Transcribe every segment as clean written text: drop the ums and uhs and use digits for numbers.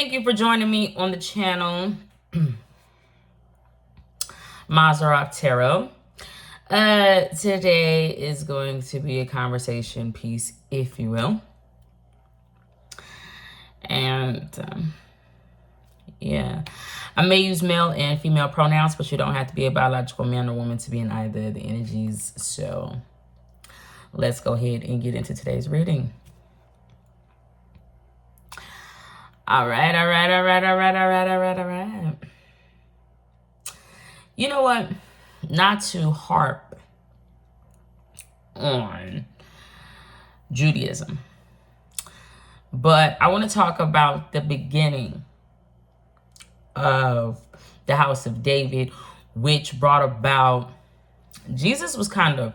Thank you for joining me on the channel, Mazarak Tarot. Today is going to be a conversation piece, if you will. And yeah, I may use male and female pronouns, but you don't have to be a biological man or woman to be in either of the energies. So let's go ahead and get into today's reading. All right. You know what? Not to harp on Judaism, but I want to talk about the beginning of the house of David, which brought about Jesus was kind of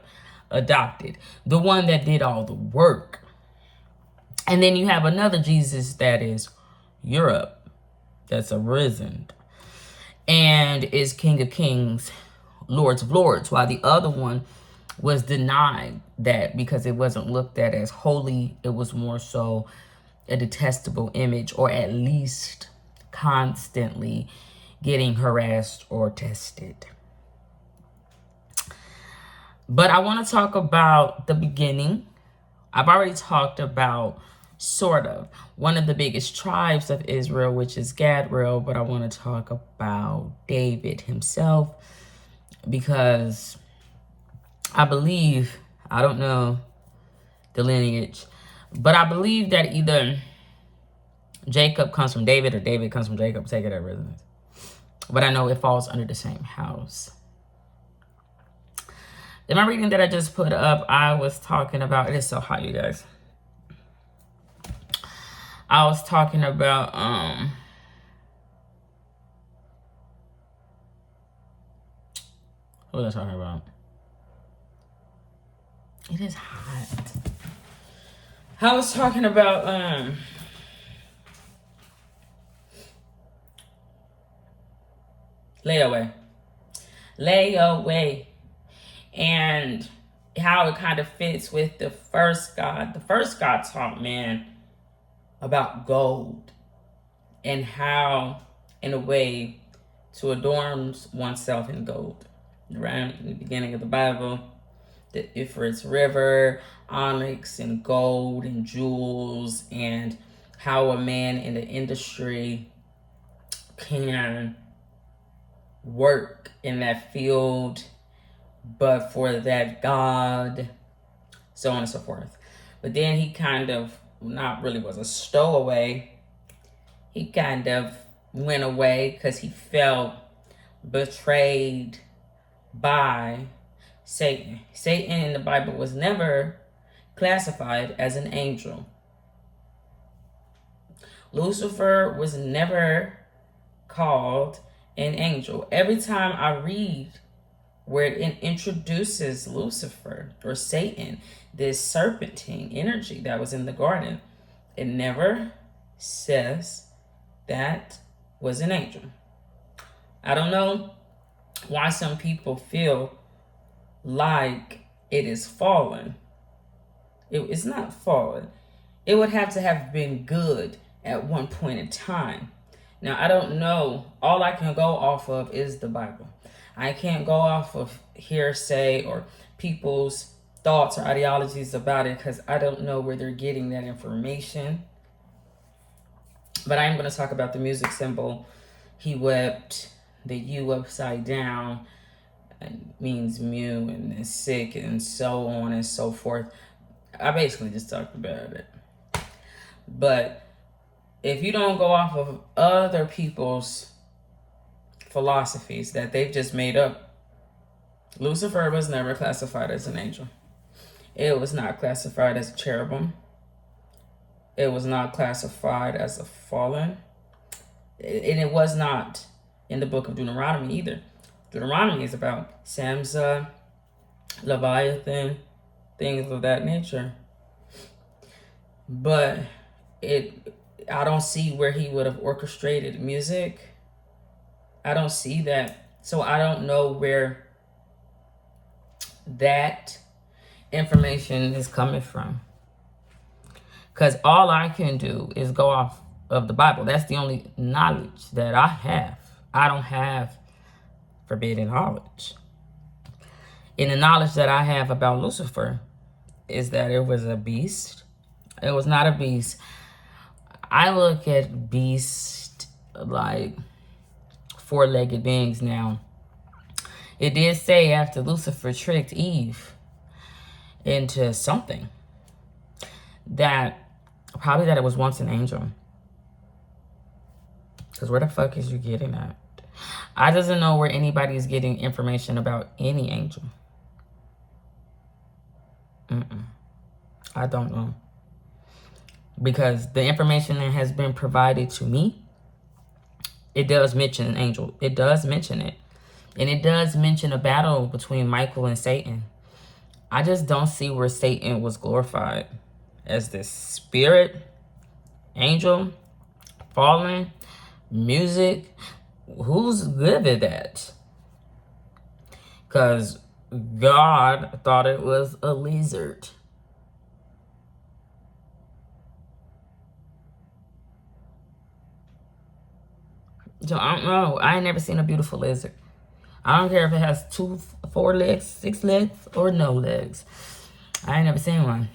adopted, the one that did all the work. And then you have another Jesus that is Europe, that's arisen and is King of Kings, Lords of Lords, while the other one was denied that because it wasn't looked at as holy. It was more so a detestable image, or at least constantly getting harassed or tested. But I want to talk about the beginning. I've already talked about sort of one of the biggest tribes of Israel, which is Gadriel, but I want to talk about David himself because I believe, I don't know the lineage, but I believe that either Jacob comes from David or David comes from Jacob, take it as residence. But I know it falls under the same house. In my reading that I just put up, I was talking about, it is so hot, you guys. I was talking about, what was I talking about? It is hot. I was talking about, layaway, and how it kind of fits with the first God. The first God taught man about gold and how, in a way, to adorn oneself in gold. Right in the beginning of the Bible, the Euphrates River, onyx and gold and jewels, and how a man in the industry can work in that field, but for that God, so on and so forth. But then he kind of, not really was a stowaway. He kind of went away because he felt betrayed by Satan. Satan in the Bible was never classified as an angel. Lucifer was never called an angel. Every time I read where it introduces Lucifer or Satan, this serpentine energy that was in the garden, it never says that was an angel. I don't know why some people feel like it is fallen. It's not fallen. It would have to have been good at one point in time. Now, I don't know. All I can go off of is the Bible. I can't go off of hearsay or people's thoughts or ideologies about it because I don't know where they're getting that information. But I am going to talk about the music symbol. He wept, the U upside down, and means mew and sick and so on and so forth. I basically just talked about it. But if you don't go off of other people's philosophies that they've just made up, Lucifer was never classified as an angel. It was not classified as a cherubim. It was not classified as a fallen. And it was not in the book of Deuteronomy either. Deuteronomy is about Samsa, Leviathan, things of that nature. But I don't see where he would have orchestrated music. I don't see that. So I don't know where that information is coming from. Because all I can do is go off of the Bible. That's the only knowledge that I have. I don't have forbidden knowledge. And the knowledge that I have about Lucifer is that it was a beast. It was not a beast. I look at beast like four-legged beings now. It did say after Lucifer tricked Eve into something, that probably that it was once an angel. Because where the fuck is you getting at? I doesn't know where anybody is getting information about any angel. I don't know. Because the information that has been provided to me, it does mention an angel. It does mention it. And it does mention a battle between Michael and Satan. I just don't see where Satan was glorified as this spirit, angel, fallen, music. Who's good at that? Because God thought it was a lizard. So I don't know. I ain't never seen a beautiful lizard. I don't care if it has 2, 4 legs, 6 legs, or no legs. I ain't never seen one.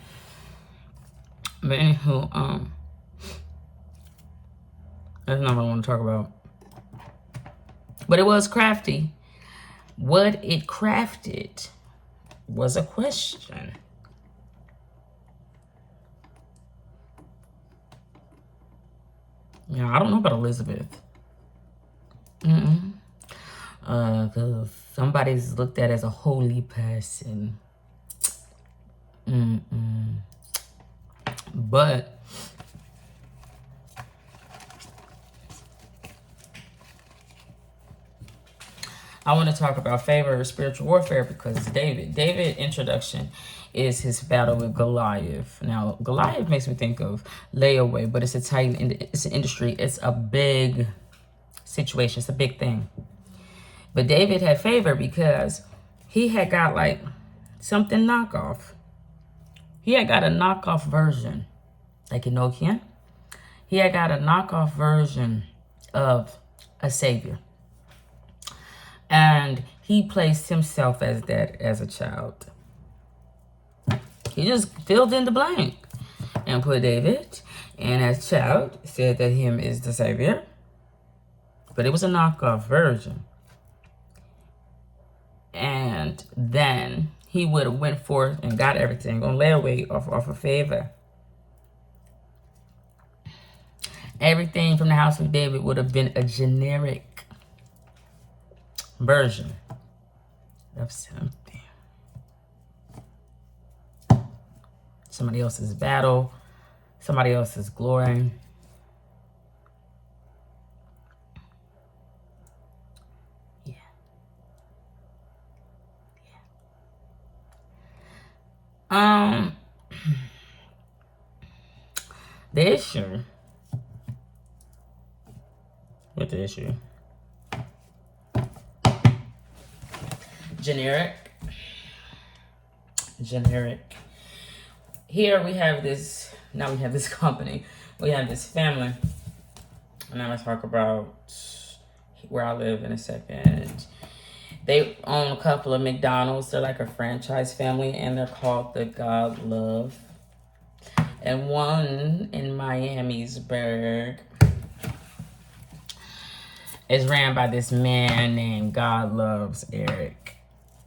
But anywho, that's not what I want to talk about. But it was crafty. What it crafted was a question. Yeah, I don't know about Elizabeth. Cause somebody's looked at as a holy person. But I want to talk about favor or spiritual warfare because David introduction is his battle with Goliath. Now, Goliath makes me think of layaway, but it's a titan, it's an industry. It's a big situation. It's a big thing. But David had favor because he had got like something knockoff. He had got a knockoff version, like Enochian. He had got a knockoff version of a savior. And he placed himself as that as a child. He just filled in the blank and put David. And as child, said that him is the savior. But it was a knockoff version. And then he would have went forth and got everything on layaway off of favor. Everything from the house of David would have been a generic version of something. Somebody else's battle, somebody else's glory. The issue with the issue. Generic. Here we have this, now we have this company. We have this family. And I'm going to talk about where I live in a second. They own a couple of McDonald's. They're like a franchise family, and they're called the God Love. And one in Miamisburg is ran by this man named God Loves Eric.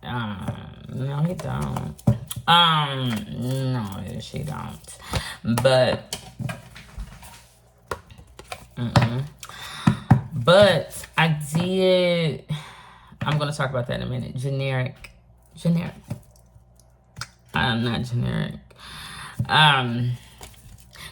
No, he don't. No, she don't. But, but I did. I'm gonna talk about that in a minute. Generic. Not generic.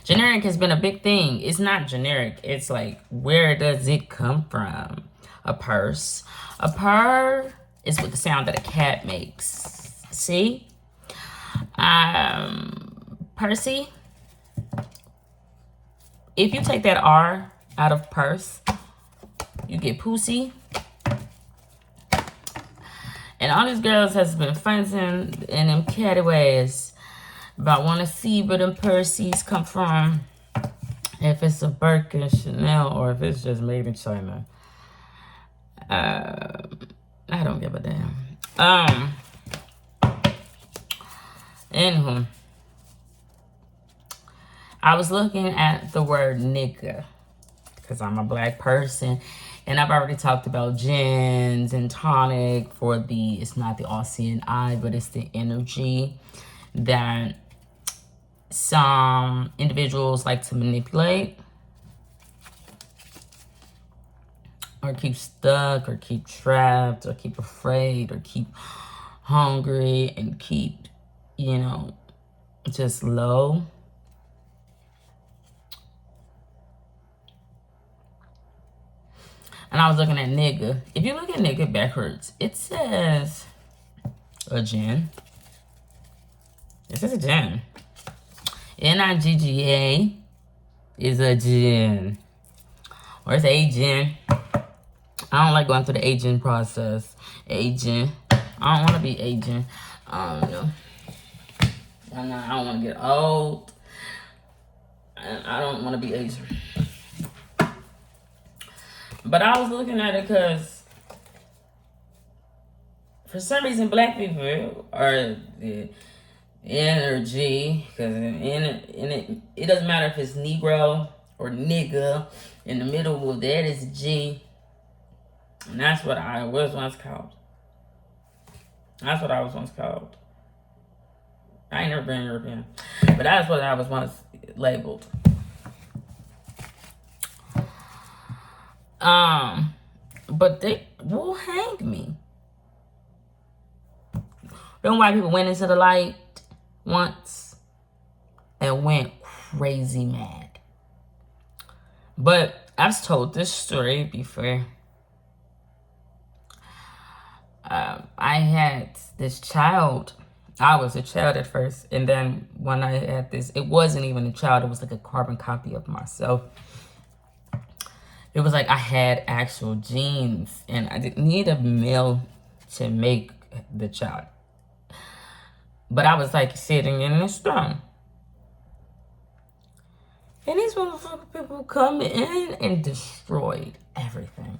Generic has been a big thing. It's not generic. It's like, where does it come from? A purse. A purr is with the sound that a cat makes. See? Percy. If you take that R out of purse, you get pussy. And all these girls has been fighting in them catty ways about want to see where them Percy's come from. If it's a Birkin, Chanel, or if it's just made in China, I don't give a damn. Anywho, I was looking at the word nigga because I'm a black person, and I've already talked about gins and tonic for the, it's not the all-seeing eye, but it's the energy that some individuals like to manipulate or keep stuck or keep trapped or keep afraid or keep hungry and keep, you know, just low. And I was looking at nigga. If you look at nigga backwards, it says a gin. It says a gin. N-I-G-G-A is a gin. Or it's a gin. I don't like going through the aging process. Aging. I don't want to be aging. I don't know. I don't want to get old. And I don't want to be aging. But I was looking at it because for some reason black people are the energy, because it doesn't matter if it's Negro or nigga. In the middle of that is G. And that's what I was once called. That's what I was once called. I ain't never been European. But that's what I was once labeled. But they will hang me. Them white people went into the light once and went crazy mad. But I've told this story before. I had this child. I was a child at first. And then when I had this, it wasn't even a child. It was like a carbon copy of myself. It was like I had actual genes. And I didn't need a male to make the child. But I was like sitting in this throne. And these motherfucking people come in and destroyed everything.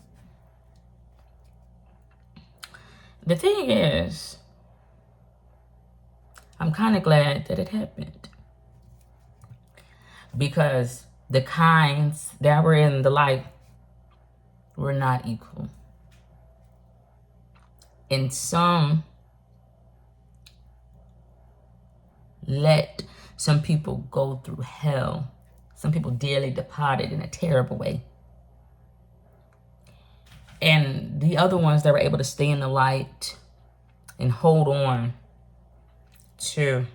The thing is, I'm kind of glad that it happened. Because the kinds that were in the light were not equal. And some let some people go through hell. Some people dearly departed in a terrible way. And the other ones that were able to stay in the light and hold on to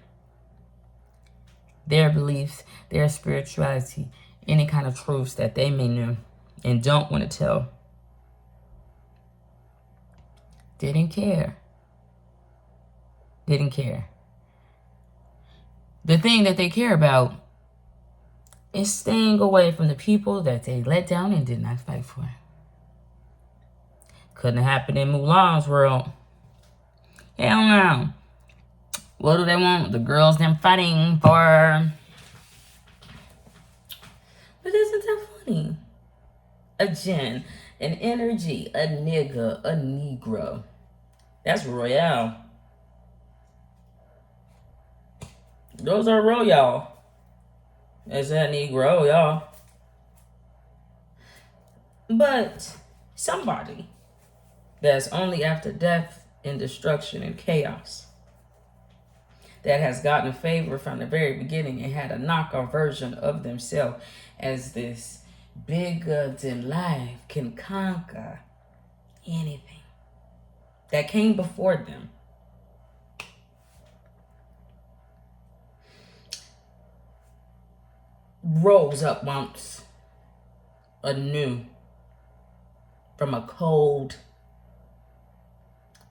their beliefs, their spirituality, any kind of truths that they may know and don't want to tell, didn't care. Didn't care. The thing that they care about is staying away from the people that they let down and did not fight for. Couldn't have happened in Mulan's world. Hell no. What do they want? The girls them fighting for. But isn't that funny? A gin, an energy, a nigga, a Negro. That's Royale. Those are Royale. Is that Negro, y'all? But somebody that's only after death and destruction and chaos, that has gotten favor from the very beginning and had a knockoff version of themselves as this bigger than life, can conquer anything that came before them. Rose up once anew from a cold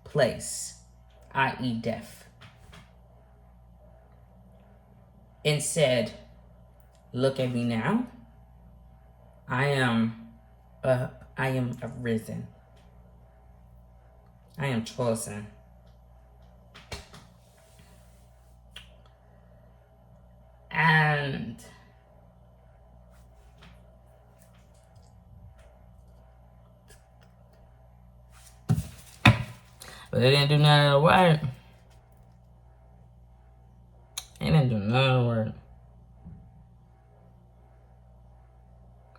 place, i.e. death, and said, look at me now. I am arisen. I am chosen. And But it didn't do none of the work. It didn't do none of the work.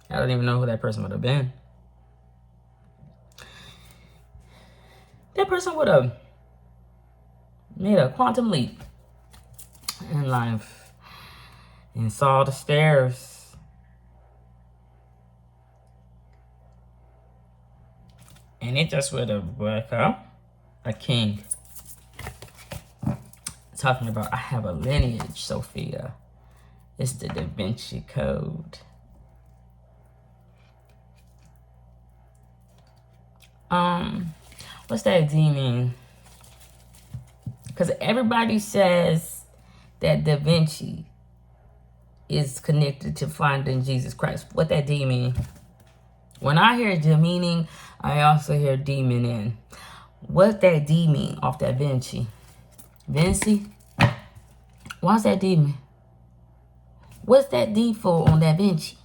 I don't even know who that person would have been. That person would have made a quantum leap in life and saw the stairs. And it just would have become a king. Talking about, I have a lineage, Sophia. It's the Da Vinci Code. What's that D mean? Because everybody says that Da Vinci is connected to finding Jesus Christ. What that D mean? When I hear the meaning, I also hear demon in. What's that D mean off that Vinci? Vinci? What's that D mean? What's that D for on Da Vinci?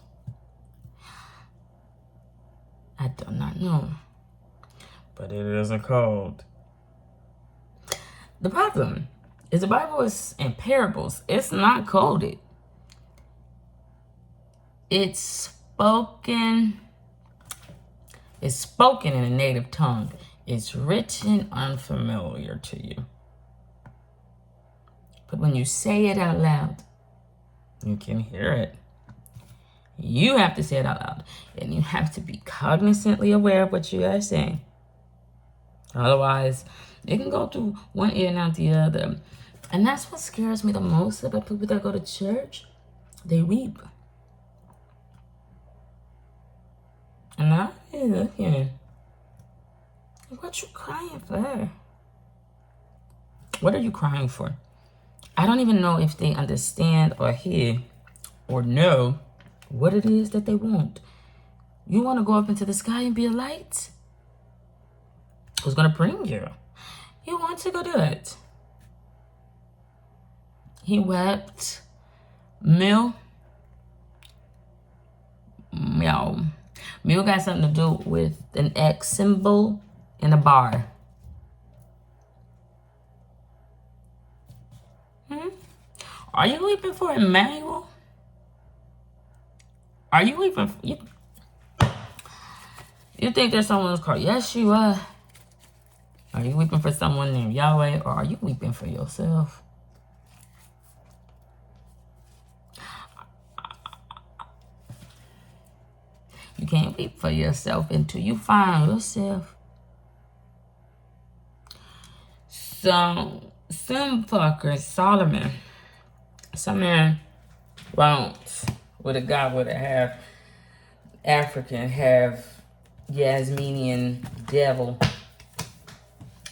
I do not know. But it isn't called. The problem is the Bible is in parables. It's not coded. It's spoken. It's spoken in a native tongue. It's written unfamiliar to you. But when you say it out loud, you can hear it. You have to say it out loud. And you have to be cognizantly aware of what you are saying. Otherwise, it can go through one ear and out the other. And that's what scares me the most about people that go to church. They weep. And I'm looking. What you crying for? What are you crying for? I don't even know if they understand or hear or know what it is that they want. You want to go up into the sky and be a light? Who's going to bring you? You want to go do it. He wept. Mill got something to do with an X symbol in a bar. Are you weeping for Emmanuel? Are you weeping for... You think there's someone who's called Yeshua? Are you weeping for someone named Yahweh? Or are you weeping for yourself? You can't weep for yourself until you find yourself. So, some fucker, Solomon, some man wants with a guy with a half African, half Yasminian devil,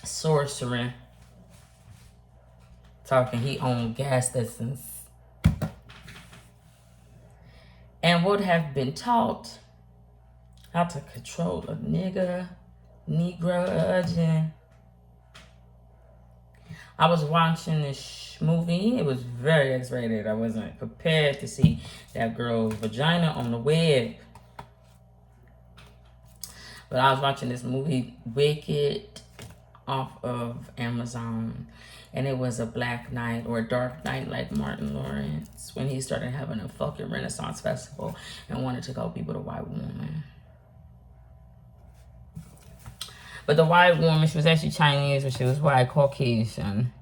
sorcerer, talking he owned gas stations, and would have been taught how to control a Negro urgent. I was watching this movie. It was very X-rated. I wasn't prepared to see that girl's vagina on the web. But I was watching this movie, Wicked, off of Amazon. And it was a black night or a dark night like Martin Lawrence when he started having a fucking Renaissance festival and wanted to go be with a white woman. But the white woman, she was actually Chinese, but she was white Caucasian.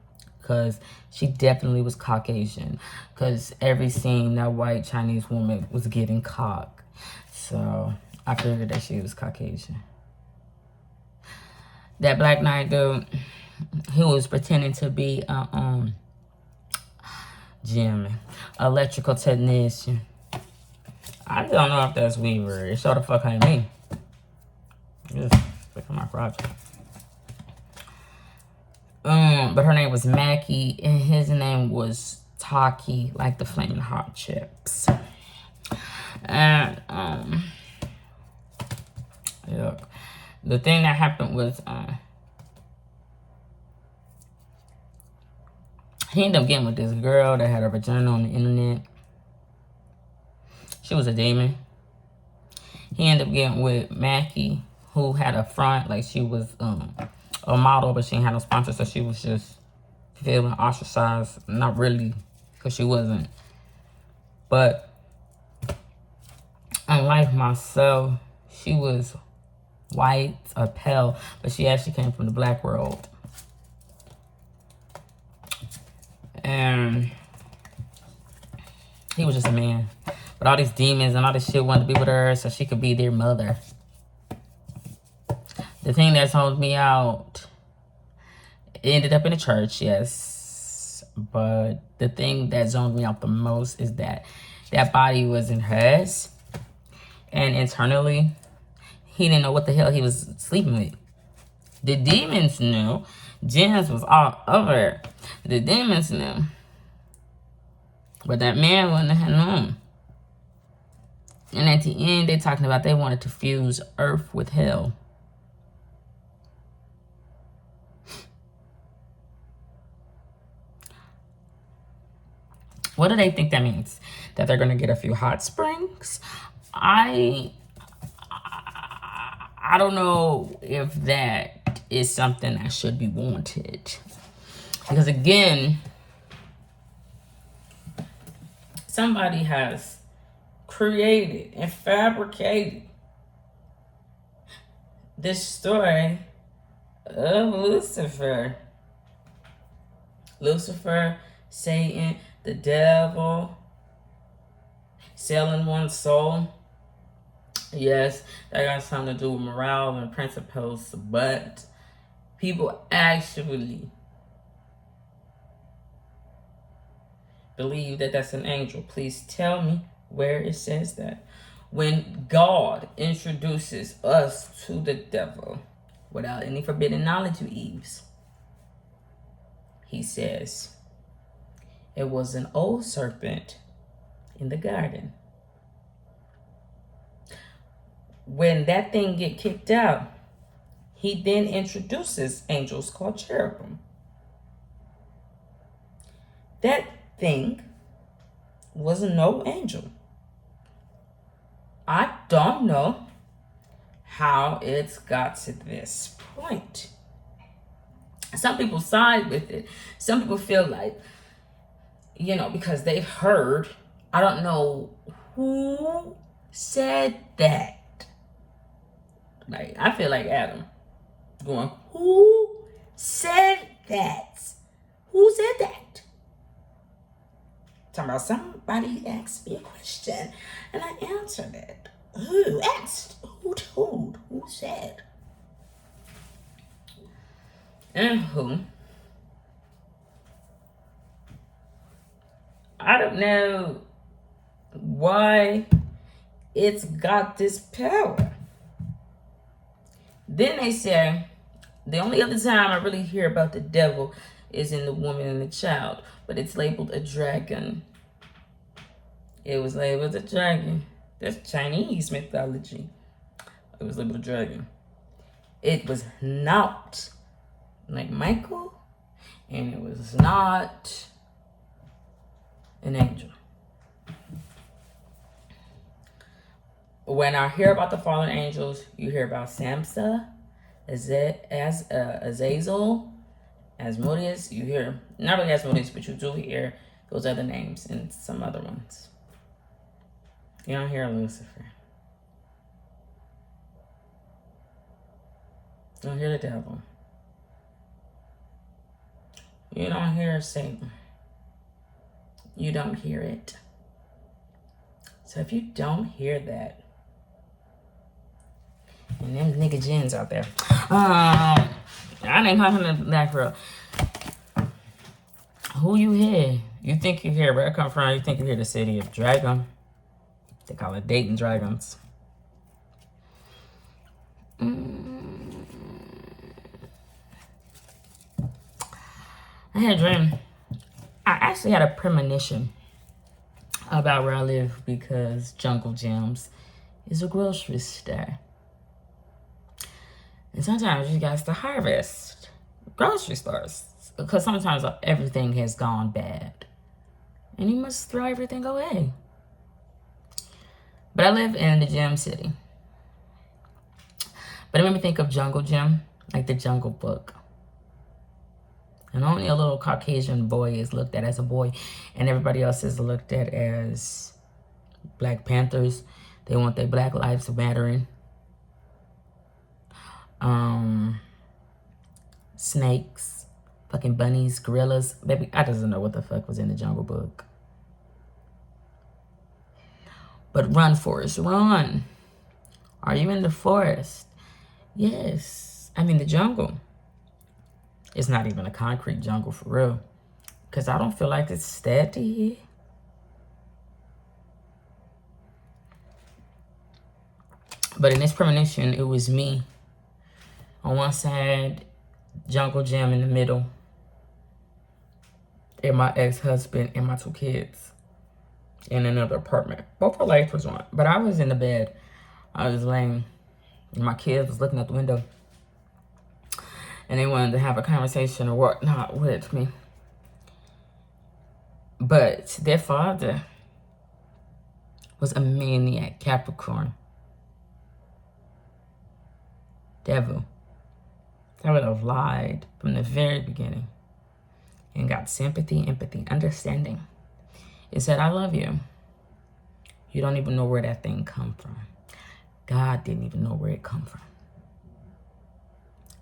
Because she definitely was Caucasian. Because every scene, that white Chinese woman was getting cock. So I figured that she was Caucasian. That black knight dude, he was pretending to be Jimmy, electrical technician. I don't know if that's Weaver. It sure the fuck ain't me. Just look at my project. But her name was Mackie, and his name was Taki, like the Flaming Hot Chips. And look, the thing that happened was he ended up getting with this girl that had her vagina on the internet. She was a demon. He ended up getting with Mackie, who had a front like she was a model, but she didn't have no sponsor, so she was just feeling ostracized. Not really, because she wasn't. But unlike myself, she was white or pale, but she actually came from the black world. And he was just a man. But all these demons and all this shit wanted to be with her so she could be their mother. The thing that told me out, it ended up in a church, yes. But the thing that zoned me out the most is that that body wasn't hers. And internally, he didn't know what the hell he was sleeping with. The demons knew. Jinns was all over it. The demons knew. But that man wouldn't have known. And at the end, they're talking about they wanted to fuse earth with hell. What do they think that means? That they're going to get a few hot springs? I don't know if that is something that should be wanted. Because again, somebody has created and fabricated this story of Lucifer. Lucifer, Satan, the devil, selling one's soul. Yes, that got something to do with morale and principles, but people actually believe that that's an angel. Please tell me where it says that. When God introduces us to the devil without any forbidden knowledge of Eve's, he says, it was an old serpent in the garden. When that thing get kicked out, he then introduces angels called cherubim. That thing was no angel. I don't know how it's got to this point. Some people side with it. Some people feel like, because they've heard, I don't know who said that. Like, I feel like Adam going, who said that? Who said that? Talking about somebody asked me a question and I answered it. Who asked? Who told? Who said? And who? I don't know why it's got this power. Then they say, the only other time I really hear about the devil is in The Woman and the Child, but it's labeled a dragon. It was labeled a dragon. That's Chinese mythology. It was labeled a dragon. It was not like Michael, and it was not an angel. When I hear about the fallen angels, you hear about Samsa, Azazel, Asmodeus. You hear, not really Asmodeus, but you do hear those other names and some other ones. You don't hear Lucifer. You don't hear the devil. You don't hear Satan. You don't hear it. So if you don't hear that, and them nigga Jinns out there, I didn't come from the black girl. Who you hear? You think you hear where I come from? You think you hear the city of Dragon? They call it Dayton Dragons. I had a dream. I actually had a premonition about where I live because Jungle Gems is a grocery store. And sometimes you guys to harvest grocery stores because sometimes everything has gone bad and you must throw everything away. But I live in the Gem City. But it made me think of Jungle Gym. like the Jungle Book. And only a little Caucasian boy is looked at as a boy, and everybody else is looked at as Black Panthers. They want their Black lives mattering. Snakes, fucking bunnies, gorillas. Baby, I doesn't know what the fuck was in the Jungle Book. But run, Forrest, run. Are you in the forest? Yes. I'm in the jungle. It's not even a concrete jungle for real. Because I don't feel like it's steady. But in this premonition, it was me. On one side, jungle gym in the middle. And my ex-husband and my 2 kids. In another apartment. Both our lights was on. But I was in the bed. I was laying. And my kids was looking out the window. And they wanted to have a conversation or whatnot with me. But their father was a maniac Capricorn. Devil. I would have lied from the very beginning. And got sympathy, empathy, understanding. It said, I love you. You don't even know where that thing come from. God didn't even know where it come from.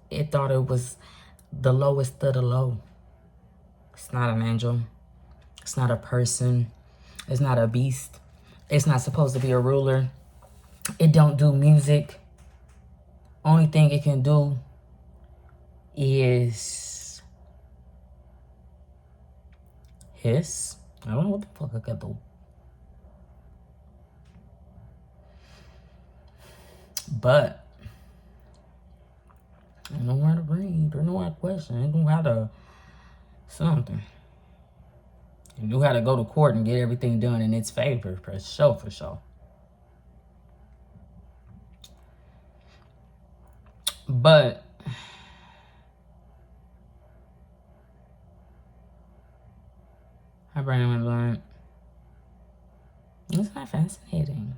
It thought it was the lowest of the low. It's not an angel. It's not a person. It's not a beast. It's not supposed to be a ruler. It don't do music. Only thing it can do is hiss. I don't know what the fuck I can do. But I know how to read. I know how to question. I know how to something. You knew how to go to court and get everything done in its favor, for sure, for sure. But my brain went blank. It's not fascinating.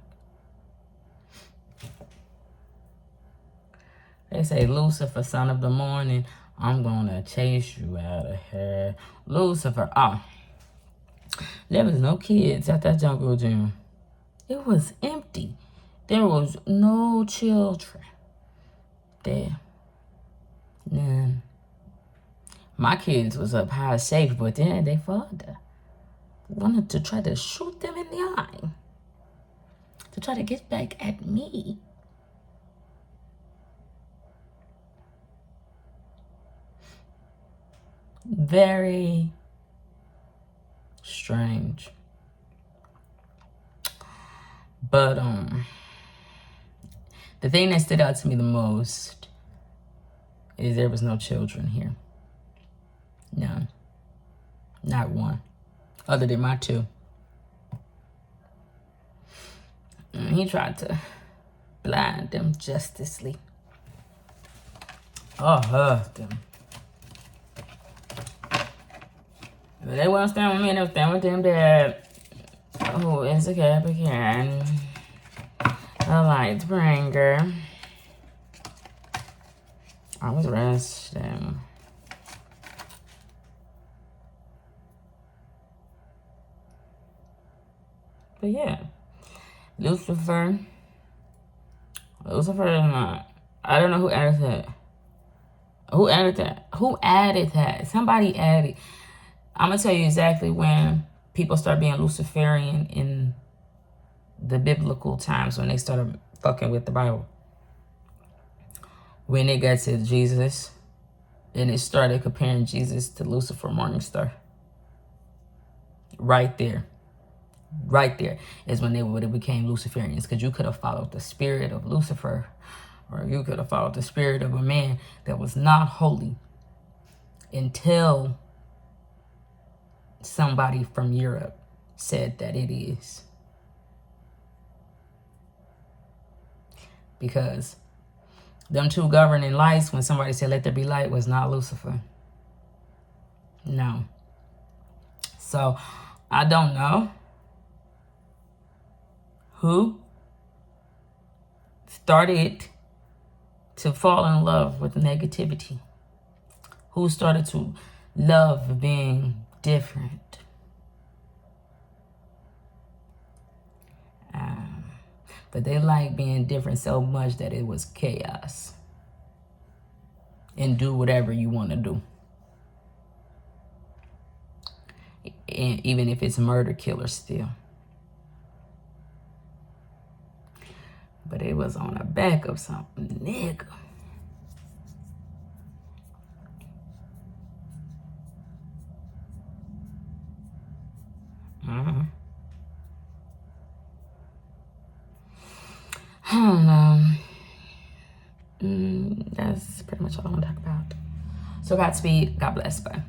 They say, Lucifer, son of the morning, I'm gonna chase you out of here. Lucifer, there was no kids at that jungle gym. It was empty. There was no children there. None. My kids was up high safe, but then they father wanted to try to shoot them in the eye. To try to get back at me. Very strange. But the thing that stood out to me the most is there was no children here. None. Not one. Other than my 2. And he tried to blind them justly. Oh, hurt them. But they won't stand with me, they'll stand with them that who is a Capricorn, a light bringer. I was resting. But yeah, Lucifer is not. I don't know who added that. Who added that? Who added that? Somebody added. I'm going to tell you exactly when people start being Luciferian in the biblical times, when they started fucking with the Bible. When they got to Jesus, and it started comparing Jesus to Lucifer Morningstar. Right there. Right there is when they became Luciferians, because you could have followed the spirit of Lucifer, or you could have followed the spirit of a man that was not holy until somebody from Europe said that it is. Because them 2 governing lights, when somebody said let there be light, was not Lucifer. No. So I don't know who started to fall in love with negativity? Who started to love being different? But they like being different so much that it was chaos. And do whatever you want to do. And even if it's murder, killer still. But it was on the back of something, nigga. I don't know. That's pretty much all I want to talk about. So Godspeed. God bless. Bye.